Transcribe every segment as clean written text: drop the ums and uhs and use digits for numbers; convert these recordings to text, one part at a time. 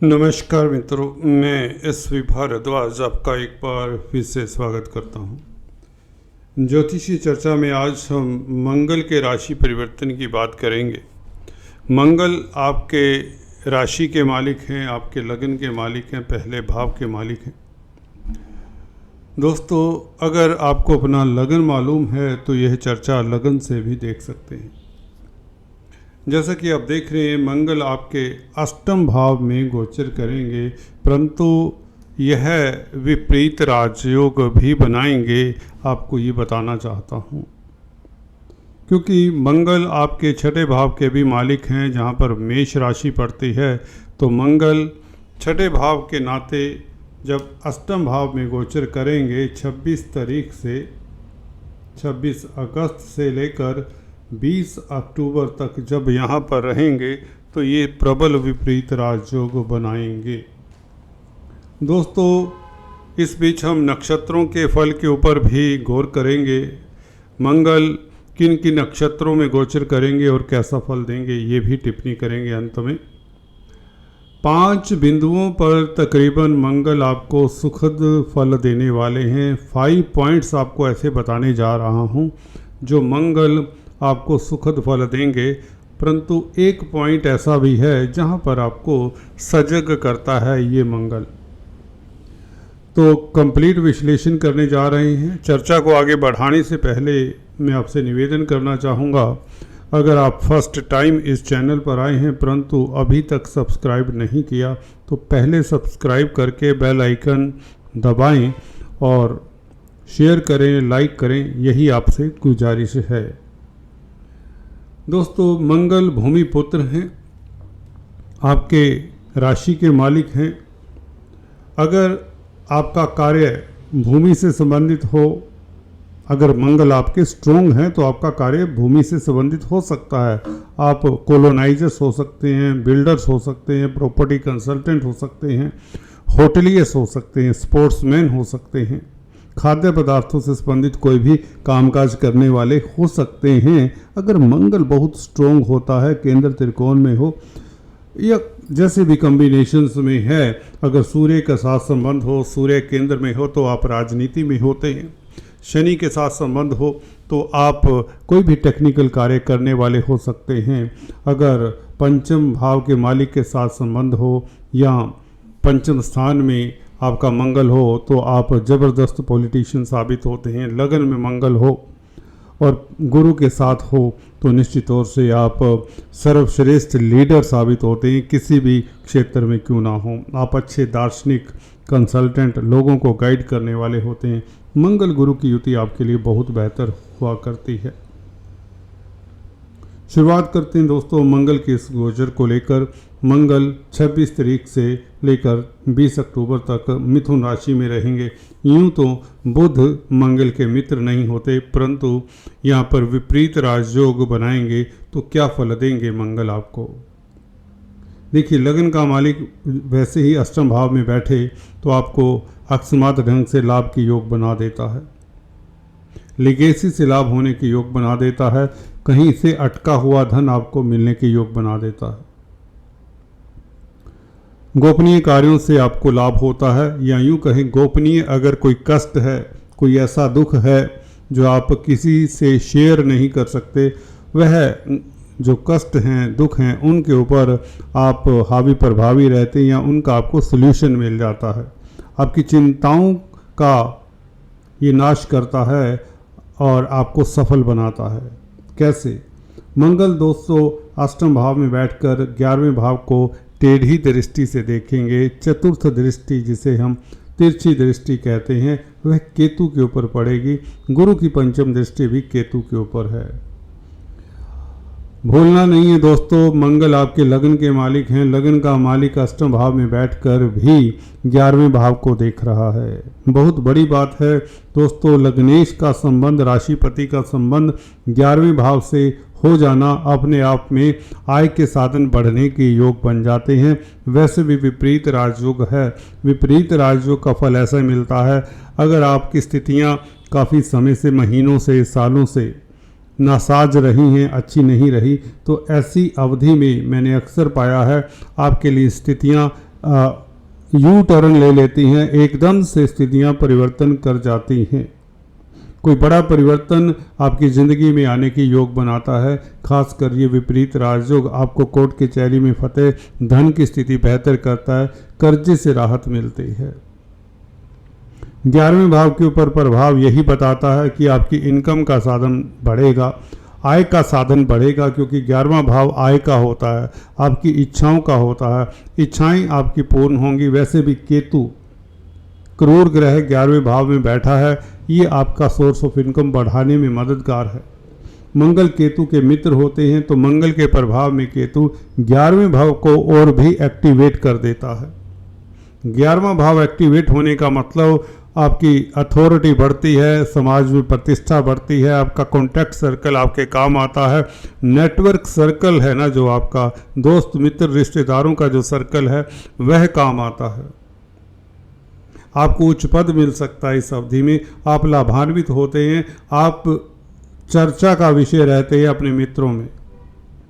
नमस्कार मित्रों, मैं एस.वी. भारद्वाज आपका एक बार फिर से स्वागत करता हूं। ज्योतिषी चर्चा में आज हम मंगल के राशि परिवर्तन की बात करेंगे। मंगल आपके राशि के मालिक हैं, आपके लगन के मालिक हैं, पहले भाव के मालिक हैं। दोस्तों, अगर आपको अपना लगन मालूम है तो यह चर्चा लगन से भी देख सकते हैं। जैसा कि आप देख रहे हैं, मंगल आपके अष्टम भाव में गोचर करेंगे, परंतु यह विपरीत राजयोग भी बनाएंगे। आपको ये बताना चाहता हूँ, क्योंकि मंगल आपके छठे भाव के भी मालिक हैं, जहाँ पर मेष राशि पड़ती है। तो मंगल छठे भाव के नाते जब अष्टम भाव में गोचर करेंगे 26 अगस्त से लेकर 20 अक्टूबर तक जब यहाँ पर रहेंगे तो ये प्रबल विपरीत राजयोग बनाएंगे। दोस्तों, इस बीच हम नक्षत्रों के फल के ऊपर भी गौर करेंगे। मंगल किन किन नक्षत्रों में गोचर करेंगे और कैसा फल देंगे, ये भी टिप्पणी करेंगे अंत में। 5 बिंदुओं पर तकरीबन मंगल आपको सुखद फल देने वाले हैं। 5 पॉइंट्स आपको ऐसे बताने जा रहा हूँ जो मंगल आपको सुखद फल देंगे, परंतु एक पॉइंट ऐसा भी है जहां पर आपको सजग करता है ये मंगल। तो कंप्लीट विश्लेषण करने जा रहे हैं। चर्चा को आगे बढ़ाने से पहले मैं आपसे निवेदन करना चाहूँगा, अगर आप फर्स्ट टाइम इस चैनल पर आए हैं परंतु अभी तक सब्सक्राइब नहीं किया तो पहले सब्सक्राइब करके बेल आइकन दबाएं और शेयर करें, लाइक करें, यही आपसे गुजारिश है। दोस्तों, मंगल भूमि पुत्र हैं, आपके राशि के मालिक हैं। अगर आपका कार्य भूमि से संबंधित हो, अगर मंगल आपके स्ट्रोंग हैं तो आपका कार्य भूमि से संबंधित हो सकता है। आप कॉलोनाइजर्स हो सकते हैं, बिल्डर्स हो सकते हैं, प्रॉपर्टी कंसल्टेंट हो सकते हैं, होटलियर्स हो सकते हैं, स्पोर्ट्समैन हो सकते हैं, खाद्य पदार्थों से संबंधित कोई भी कामकाज करने वाले हो सकते हैं। अगर मंगल बहुत स्ट्रोंग होता है, केंद्र त्रिकोण में हो या जैसे भी कॉम्बिनेशंस में है, अगर सूर्य के साथ संबंध हो, सूर्य केंद्र में हो तो आप राजनीति में होते हैं। शनि के साथ संबंध हो तो आप कोई भी टेक्निकल कार्य करने वाले हो सकते हैं। अगर पंचम भाव के मालिक के साथ संबंध हो या पंचम स्थान में आपका मंगल हो तो आप ज़बरदस्त पॉलिटिशियन साबित होते हैं। लगन में मंगल हो और गुरु के साथ हो तो निश्चित तौर से आप सर्वश्रेष्ठ लीडर साबित होते हैं, किसी भी क्षेत्र में क्यों ना हो। आप अच्छे दार्शनिक, कंसल्टेंट, लोगों को गाइड करने वाले होते हैं। मंगल गुरु की युति आपके लिए बहुत बेहतर हुआ करती है। शुरुआत करते हैं दोस्तों मंगल के इस गोचर को लेकर। मंगल 26 तारीख से लेकर 20 अक्टूबर तक मिथुन राशि में रहेंगे। यूं तो बुध मंगल के मित्र नहीं होते, परंतु यहाँ पर विपरीत राजयोग बनाएंगे तो क्या फल देंगे मंगल आपको। देखिए, लगन का मालिक वैसे ही अष्टम भाव में बैठे तो आपको अकस्मात ढंग से लाभ के योग बना देता है, लिगेसी से लाभ होने के योग बना देता है, कहीं से अटका हुआ धन आपको मिलने के योग बना देता है, गोपनीय कार्यों से आपको लाभ होता है, या यूं कहें गोपनीय अगर कोई कष्ट है, कोई ऐसा दुख है जो आप किसी से शेयर नहीं कर सकते, वह जो कष्ट हैं, दुख हैं, उनके ऊपर आप हावी प्रभावी रहते हैं या उनका आपको सल्यूशन मिल जाता है। आपकी चिंताओं का ये नाश करता है और आपको सफल बनाता है। कैसे? मंगल दोस्तों अष्टम भाव में बैठकर 11वें भाव को टेढ़ी दृष्टि से देखेंगे। चतुर्थ दृष्टि, जिसे हम तिरछी दृष्टि कहते हैं, वह केतु के ऊपर पड़ेगी। गुरु की पंचम दृष्टि भी केतु के ऊपर है। भूलना नहीं है दोस्तों, मंगल आपके लगन के मालिक हैं। लगन का मालिक अष्टम भाव में बैठकर भी 11वें भाव को देख रहा है। बहुत बड़ी बात है दोस्तों, लग्नेश का संबंध, राशिपति का संबंध 11वें भाव से हो जाना अपने आप में आय के साधन बढ़ने के योग बन जाते हैं। वैसे भी विपरीत राजयोग है। विपरीत राजयोग का फल ऐसा मिलता है, अगर आपकी स्थितियां काफ़ी समय से, महीनों से, सालों से नासाज रही हैं, अच्छी नहीं रही, तो ऐसी अवधि में मैंने अक्सर पाया है आपके लिए स्थितियां यू टर्न ले लेती हैं, एकदम से स्थितियां परिवर्तन कर जाती हैं। कोई बड़ा परिवर्तन आपकी ज़िंदगी में आने की योग बनाता है। खासकर ये विपरीत राजयोग आपको कोर्ट कचहरी में फतेह, धन की स्थिति बेहतर करता है, कर्जे से राहत मिलती है। 11वें भाव के ऊपर प्रभाव यही बताता है कि आपकी इनकम का साधन बढ़ेगा, आय का साधन बढ़ेगा, क्योंकि 11वां भाव आय का होता है, आपकी इच्छाओं का होता है। इच्छाएं आपकी पूर्ण होंगी। वैसे भी केतु क्रूर ग्रह 11वें भाव में बैठा है, ये आपका सोर्स ऑफ इनकम बढ़ाने में मददगार है। मंगल केतु के मित्र होते हैं, तो मंगल के प्रभाव में केतु 11वें भाव को और भी एक्टिवेट कर देता है। 11वां भाव एक्टिवेट होने का मतलब आपकी अथॉरिटी बढ़ती है, समाज में प्रतिष्ठा बढ़ती है, आपका कॉन्टैक्ट सर्कल आपके काम आता है, नेटवर्क सर्कल है ना, जो आपका दोस्त मित्र रिश्तेदारों का जो सर्कल है वह काम आता है। आपको उच्च पद मिल सकता है इस अवधि में, आप लाभान्वित होते हैं, आप चर्चा का विषय रहते हैं अपने मित्रों में,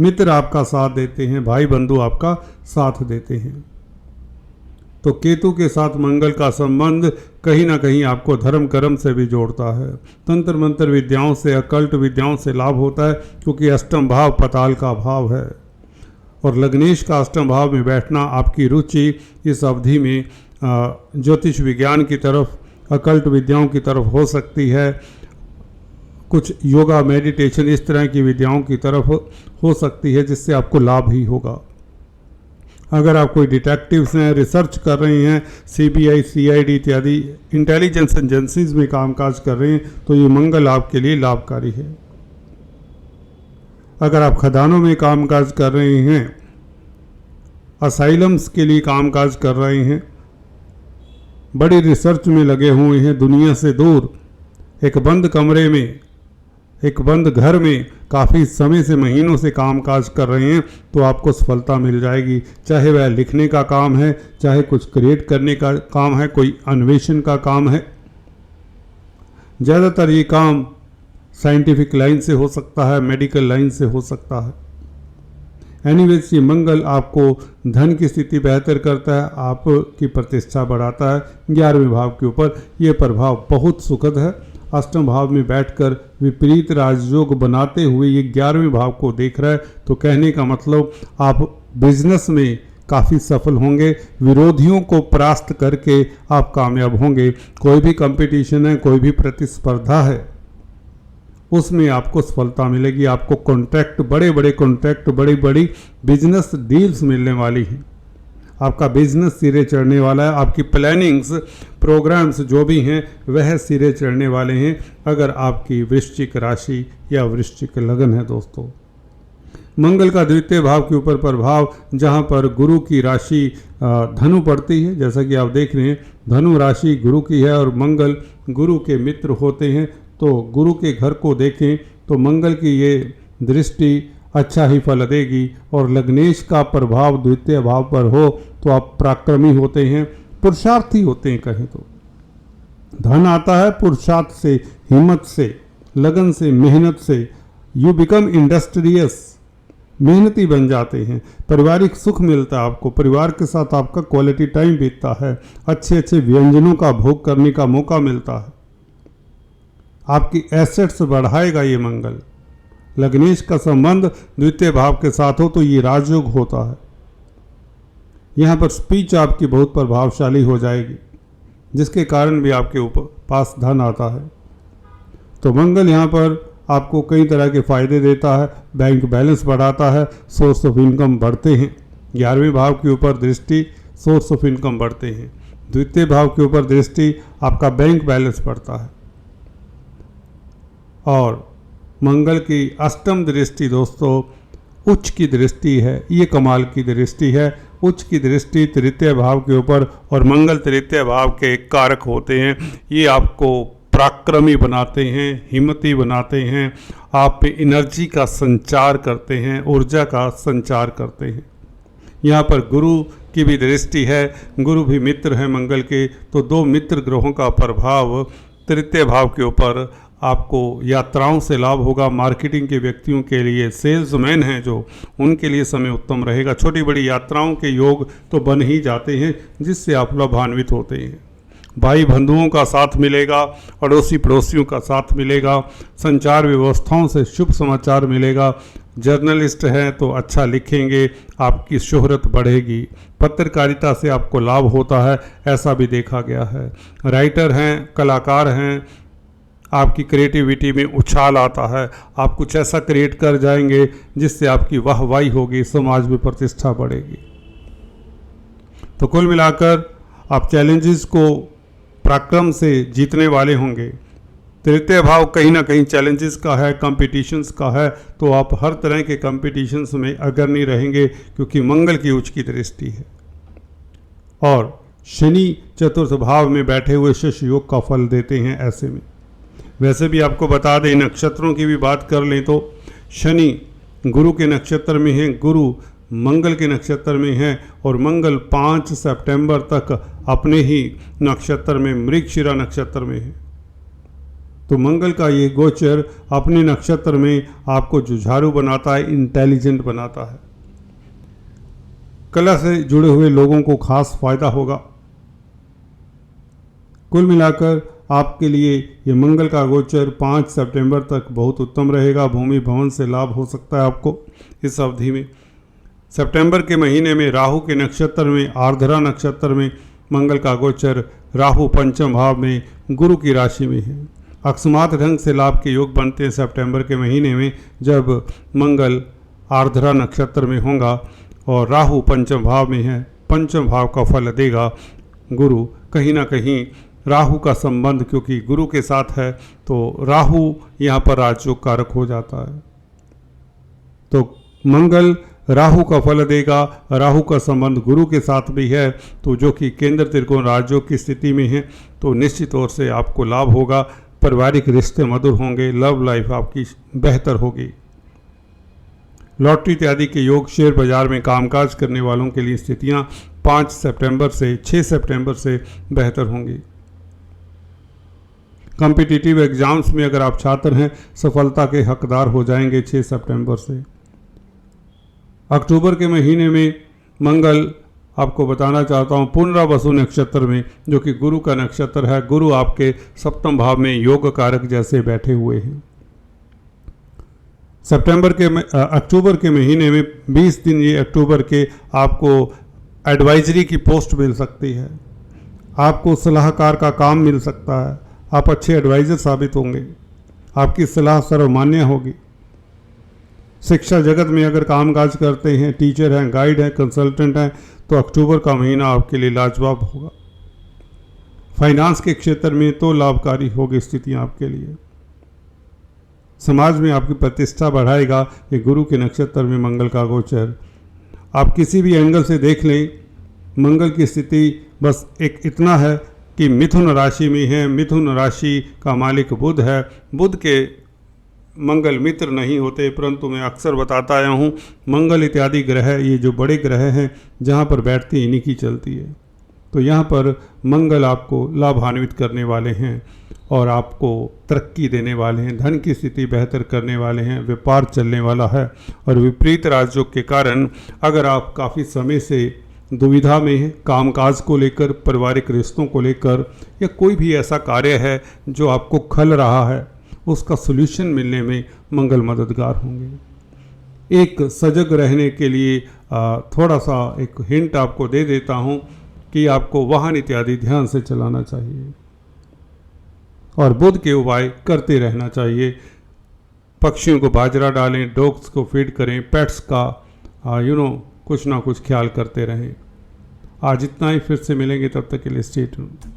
मित्र आपका साथ देते हैं, भाई बंधु आपका साथ देते हैं। तो केतु के साथ मंगल का संबंध कहीं ना कहीं आपको धर्म कर्म से भी जोड़ता है। तंत्र मंत्र विद्याओं से, अकल्ट विद्याओं से लाभ होता है, क्योंकि अष्टम भाव पताल का भाव है और लग्नेश का अष्टम भाव में बैठना आपकी रुचि इस अवधि में ज्योतिष विज्ञान की तरफ, अकल्ट विद्याओं की तरफ हो सकती है। कुछ योगा, मेडिटेशन, इस तरह की विद्याओं की तरफ हो सकती है, जिससे आपको लाभ ही होगा। अगर आप कोई डिटेक्टिव्स हैं, रिसर्च कर रहे हैं, सीबीआई, सीआईडी इत्यादि इंटेलिजेंस एजेंसीज में कामकाज कर रहे हैं, तो ये मंगल आपके लिए लाभकारी है। अगर आप खदानों में कामकाज कर रहे हैं, असाइलम्स के लिए कामकाज कर रहे हैं, बड़ी रिसर्च में लगे हुए हैं, दुनिया से दूर एक बंद कमरे में, एक बंद घर में काफ़ी समय से, महीनों से कामकाज कर रहे हैं, तो आपको सफलता मिल जाएगी। चाहे वह लिखने का काम है, चाहे कुछ क्रिएट करने का काम है, कोई अन्वेषण का काम है। ज़्यादातर ये काम साइंटिफिक लाइन से हो सकता है, मेडिकल लाइन से हो सकता है। एनीवेज ये मंगल आपको धन की स्थिति बेहतर करता है, आपकी प्रतिष्ठा बढ़ाता है। 11वें भाव के ऊपर ये प्रभाव बहुत सुखद है। अष्टम भाव में बैठकर विपरीत राजयोग बनाते हुए ये 11वें भाव को देख रहा है, तो कहने का मतलब आप बिजनेस में काफ़ी सफल होंगे, विरोधियों को परास्त करके आप कामयाब होंगे। कोई भी कंपटीशन है, कोई भी प्रतिस्पर्धा है, उसमें आपको सफलता मिलेगी। आपको कॉन्ट्रैक्ट, बड़े बड़े कॉन्ट्रैक्ट, बड़ी बड़ी बिजनेस डील्स मिलने वाली हैं। आपका बिजनेस सिरे चढ़ने वाला है, आपकी प्लानिंग्स, प्रोग्राम्स जो भी हैं वह सिरे चढ़ने वाले हैं, अगर आपकी वृश्चिक राशि या वृश्चिक लगन है। दोस्तों, मंगल का द्वितीय भाव के ऊपर प्रभाव, जहां पर गुरु की राशि धनु पड़ती है, जैसा कि आप देख रहे हैं धनु राशि गुरु की है और मंगल गुरु के मित्र होते हैं, तो गुरु के घर को देखें तो मंगल की ये दृष्टि अच्छा ही फल देगी। और लग्नेश का प्रभाव द्वितीय भाव पर हो तो आप पराक्रमी होते हैं, पुरुषार्थी होते हैं। कहें तो धन आता है पुरुषार्थ से, हिम्मत से, लगन से, मेहनत से। यू बिकम इंडस्ट्रियस, मेहनती बन जाते हैं। पारिवारिक सुख मिलता है आपको, परिवार के साथ आपका क्वालिटी टाइम बीतता है, अच्छे अच्छे व्यंजनों का भोग करने का मौका मिलता है। आपकी एसेट्स बढ़ाएगा ये मंगल। लग्नेश का संबंध द्वितीय भाव के साथ हो तो ये राजयोग होता है। यहाँ पर स्पीच आपकी बहुत प्रभावशाली हो जाएगी, जिसके कारण भी आपके ऊपर पास धन आता है। तो मंगल यहाँ पर आपको कई तरह के फायदे देता है, बैंक बैलेंस बढ़ाता है, सोर्स ऑफ इनकम बढ़ते हैं। 11वें भाव के ऊपर दृष्टि, सोर्स ऑफ इनकम बढ़ते हैं। द्वितीय भाव के ऊपर दृष्टि, आपका बैंक बैलेंस बढ़ता है। और मंगल की अष्टम दृष्टि दोस्तों उच्च की दृष्टि है, ये कमाल की दृष्टि है। उच्च की दृष्टि तृतीय भाव के ऊपर, और मंगल तृतीय भाव के कारक होते हैं। ये आपको पराक्रमी बनाते हैं, हिम्मती बनाते हैं, आप पे एनर्जी का संचार करते हैं, ऊर्जा का संचार करते हैं। यहाँ पर गुरु की भी दृष्टि है, गुरु भी मित्र हैं मंगल के, तो दो मित्र ग्रहों का प्रभाव तृतीय भाव के ऊपर आपको यात्राओं से लाभ होगा। मार्केटिंग के व्यक्तियों के लिए, सेल्समैन हैं जो, उनके लिए समय उत्तम रहेगा। छोटी बड़ी यात्राओं के योग तो बन ही जाते हैं जिससे आप लाभान्वित होते हैं। भाई बंधुओं का साथ मिलेगा, अड़ोसी पड़ोसियों का साथ मिलेगा, संचार व्यवस्थाओं से शुभ समाचार मिलेगा। जर्नलिस्ट हैं तो अच्छा लिखेंगे, आपकी शोहरत बढ़ेगी। पत्रकारिता से आपको लाभ होता है, ऐसा भी देखा गया है। राइटर हैं, कलाकार हैं, आपकी क्रिएटिविटी में उछाल आता है। आप कुछ ऐसा क्रिएट कर जाएंगे जिससे आपकी वाहवाही होगी, समाज में प्रतिष्ठा बढ़ेगी। तो कुल मिलाकर आप चैलेंजेस को पराक्रम से जीतने वाले होंगे। तृतीय भाव कहीं ना कहीं चैलेंजेस का है, कंपटीशंस का है, तो आप हर तरह के कंपटीशंस में अग्रणी रहेंगे क्योंकि मंगल की उच्च की दृष्टि है। और शनि चतुर्थ भाव में बैठे हुए शिष्य योग का फल देते हैं। ऐसे में वैसे भी आपको बता दें, नक्षत्रों की भी बात कर लें तो शनि गुरु के नक्षत्र में है, गुरु मंगल के नक्षत्र में है और मंगल 5 सितंबर तक अपने ही नक्षत्र में, मृगशिरा नक्षत्र में है। तो मंगल का ये गोचर अपने नक्षत्र में आपको जुझारू बनाता है, इंटेलिजेंट बनाता है। कला से जुड़े हुए लोगों को खास फायदा होगा। कुल मिलाकर आपके लिए ये मंगल का गोचर 5 सितंबर तक बहुत उत्तम रहेगा। भूमि भवन से लाभ हो सकता है आपको इस अवधि में। सितंबर के महीने में राहु के नक्षत्र में, आर्द्रा नक्षत्र में मंगल का गोचर, राहु पंचम भाव में गुरु की राशि में है। अकस्मात ढंग से लाभ के योग बनते हैं सितंबर के महीने में जब मंगल आर्द्रा नक्षत्र में होगा और राहु पंचम भाव में है। पंचम भाव का फल देगा गुरु। कहीं ना कहीं राहु का संबंध क्योंकि गुरु के साथ है तो राहु यहाँ पर राजयोग कारक हो जाता है। तो मंगल राहु का फल देगा, राहु का संबंध गुरु के साथ भी है, तो जो कि केंद्र त्रिकोण राजयोग की स्थिति में है, तो निश्चित तौर से आपको लाभ होगा। पारिवारिक रिश्ते मधुर होंगे, लव लाइफ आपकी बेहतर होगी। लॉटरी इत्यादि के योग, शेयर बाजार में कामकाज करने वालों के लिए स्थितियां 5 सितंबर से 6 सितंबर से बेहतर होंगी। कॉम्पिटिटिव एग्जाम्स में अगर आप छात्र हैं, सफलता के हकदार हो जाएंगे 6 सितंबर से। अक्टूबर के महीने में मंगल, आपको बताना चाहता हूँ, पुनर्वसु नक्षत्र में, जो कि गुरु का नक्षत्र है, गुरु आपके सप्तम भाव में योग कारक जैसे बैठे हुए हैं। अक्टूबर के महीने में 20 दिन ये अक्टूबर के आपको एडवाइजरी की पोस्ट मिल सकती है, आपको सलाहकार का काम मिल सकता है, आप अच्छे एडवाइज़र साबित होंगे, आपकी सलाह सर्वमान्य होगी। शिक्षा जगत में अगर कामकाज करते हैं, टीचर हैं, गाइड हैं, कंसल्टेंट हैं, तो अक्टूबर का महीना आपके लिए लाजवाब होगा। फाइनेंस के क्षेत्र में तो लाभकारी होगी स्थितियां आपके लिए। समाज में आपकी प्रतिष्ठा बढ़ाएगा ये गुरु के नक्षत्र में मंगल का गोचर। आप किसी भी एंगल से देख लें, मंगल की स्थिति बस एक इतना है कि मिथुन राशि में है। मिथुन राशि का मालिक बुध है। बुध के मंगल मित्र नहीं होते, परंतु मैं अक्सर बताता आया हूँ, मंगल इत्यादि ग्रह, ये जो बड़े ग्रह हैं, जहाँ पर बैठती इन्हीं की चलती है। तो यहाँ पर मंगल आपको लाभान्वित करने वाले हैं और आपको तरक्की देने वाले हैं, धन की स्थिति बेहतर करने वाले हैं, व्यापार चलने वाला है। और विपरीत राजयोग के कारण अगर आप काफ़ी समय से दुविधा में हैं, कामकाज को लेकर, पारिवारिक रिश्तों को लेकर, या कोई भी ऐसा कार्य है जो आपको खल रहा है, उसका सॉल्यूशन मिलने में मंगल मददगार होंगे। एक सजग रहने के लिए थोड़ा सा एक हिंट आपको दे देता हूँ कि आपको वाहन इत्यादि ध्यान से चलाना चाहिए और बुध के उपाय करते रहना चाहिए। पक्षियों को बाजरा डालें, डॉग्स को फीड करें, पेट्स का कुछ ना कुछ ख्याल करते रहें। आज इतना ही, फिर से मिलेंगे, तब तक के लिए स्टे ट्यून्ड।